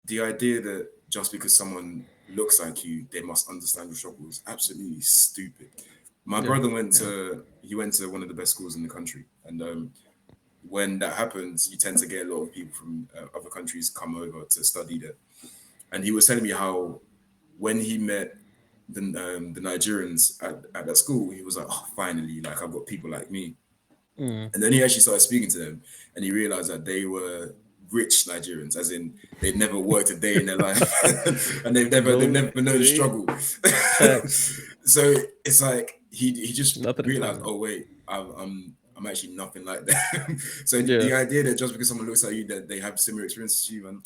the idea that just because someone looks like you, they must understand your struggle is absolutely stupid. My Yeah, brother yeah. he went to one of the best schools in the country, and when that happens, you tend to get a lot of people from other countries come over to study there. And he was telling me how when he met the Nigerians at that school, he was like, "Oh, finally, like I've got people like me." Mm. And then he actually started speaking to them, and he realized that they were rich Nigerians, as in they'd never worked a day in their life, and they've No, never known yeah, struggle. facts. So it's like he just Nothing in realized, common. oh wait, I'm actually nothing like that. So Yeah, the idea that just because someone looks at you that they have similar experiences to you, man,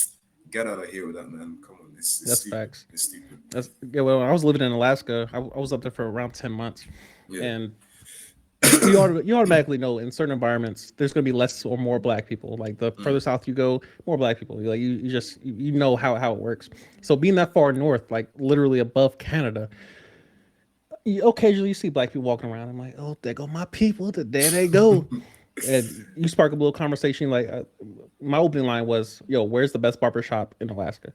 get out of here with that, man. Come on, it's that's stupid. facts. It's stupid. That's yeah. Well, when I was living in Alaska, I was up there for around 10 months, Yeah. and you automatically know in certain environments there's going to be less or more black people. Like the further Mm. south you go, more black people. Like you just you know how it works. So being that far north, like literally above Canada, you, occasionally you see black people walking around. I'm like, oh, there go my people. There they go. And you spark a little conversation. Like my opening line was, "Yo, where's the best barber shop in Alaska?"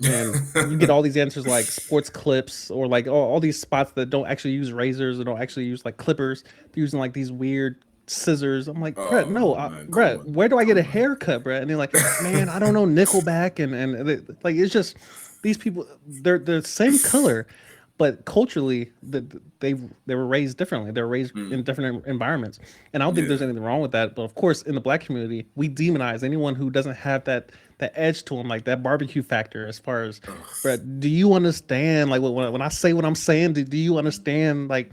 And you get all these answers like sports clips or like all these spots that don't actually use razors or don't actually use like clippers. They're using like these weird scissors. I'm like, Brett, no, Oh man, come Brett, on, where do I get a come on. haircut, Brett? And they're like, man, I don't know, Nickelback and like it's just these people. They're the same color, but culturally, they were raised differently. They're raised in Mm. different environments, and I don't think there's Yeah. anything wrong with that. But of course, in the black community, we demonize anyone who doesn't have that edge to them, like that barbecue factor. As far as, Ugh. Brett, do you understand? Like when I say what I'm saying, do you understand? Like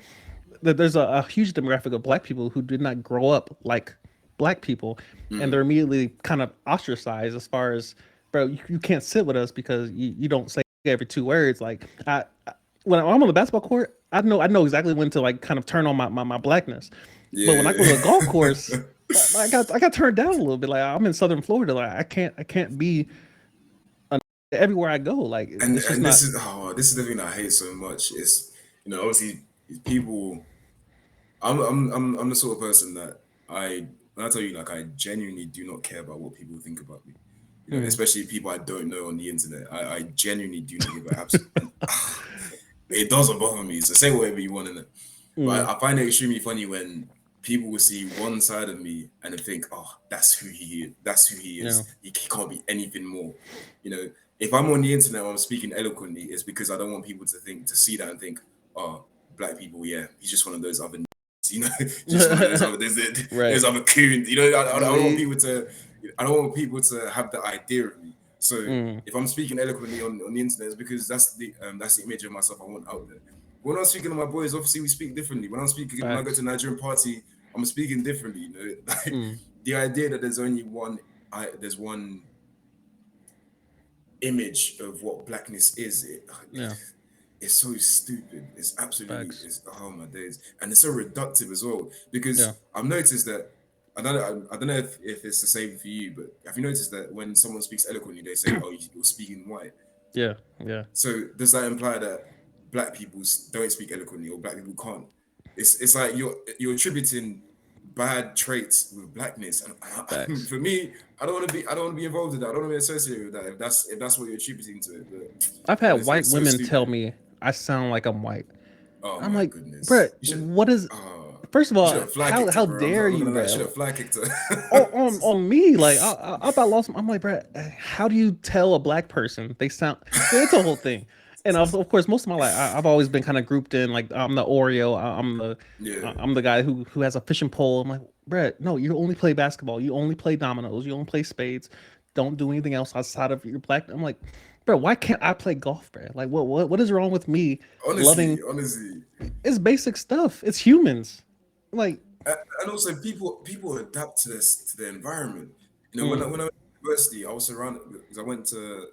that there's a huge demographic of black people who did not grow up like black people, and they're Mm. immediately kind of ostracized as far as, bro, you can't sit with us because you don't say every 2 words. Like when I'm on the basketball court, I know exactly when to like kind of turn on my blackness. But when I go Yeah. to a golf course, I got turned down a little bit. Like I'm in Southern Florida, like I can't be everywhere I go. Like it's just And not. this is the thing that I hate so much is, obviously people. I'm the sort of person that when I tell you, like, I genuinely do not care about what people think about me. Mm, Especially people I don't know on the internet. I genuinely do not give an absolute. And it doesn't bother me. So say whatever you want in it. But mm, I find it extremely funny when people will see one side of me and they think, "Oh, that's who he is. That's who he yeah, is. He can't be anything more." You know, if I'm on the internet or I'm speaking eloquently, it's because I don't want people to see that and think, "Oh, black people, yeah, he's just one of those other." Just one of those other right. there's other coons. I don't want Really? people to I don't want people to have the idea of me. So Mm, if I'm speaking eloquently on the internet, it's because that's the image of myself I want out there. When I'm speaking to my boys, obviously we speak differently. When I go to facts. a Nigerian party, I'm speaking differently. Like Mm, the idea that there's one image of what blackness is. yeah, It's so stupid. It's absolutely, facts. it's oh my days, and it's so reductive as well. Yeah, Because I've noticed that I don't know if it's the same for you, but have you noticed that when someone speaks eloquently, they say, "Oh, you're speaking white." yeah, yeah. So does that imply that black people don't speak eloquently or black people can't? It's like you're attributing bad traits with blackness, and Facts. for me, I don't want to be involved in that. I don't want to be associated with that. If that's what you're attributing to it, but I've had honestly, white it's so women tell stupid. me I sound like I'm white. Oh I'm my like, goodness, Brett, what is? oh, First of you should all, have fly how kicked her, how bro. dare I'm not you, gonna lie, you should Brett? have fly kicked On, her. on me, like I about lost. I'm like, Brett, how do you tell a black person they sound? It's a whole thing. And of course, most of my life, I've always been kind of grouped in. Like I'm the Oreo. Yeah, I'm the guy who has a fishing pole. I'm like, Brett, no, you only play basketball. You only play dominoes. You only play spades. Don't do anything else outside of your black. I'm like, bro, why can't I play golf, Brett? Like, what is wrong with me loving? honestly, It's basic stuff. It's humans. Like, and also people adapt to this to the environment. mm, When I went to university, I was surrounded because I went to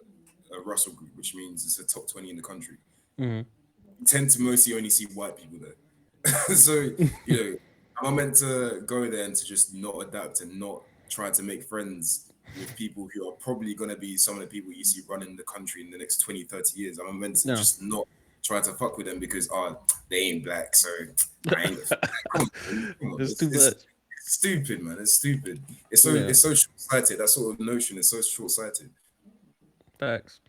a Russell group, which means it's a top 20 in the country. mm, You tend to mostly only see white people there. So, you know, am I meant to go there and to just not adapt and not try to make friends with people who are probably going to be some of the people you see running the country in the next 20, 30 years? Am I meant to no, just not try to fuck with them because, they ain't black, so I ain't gonna. Come on, man. Come on. it's too much. It's stupid, man. It's stupid. Yeah. It's so short sighted. That sort of notion is so short sighted. Facts.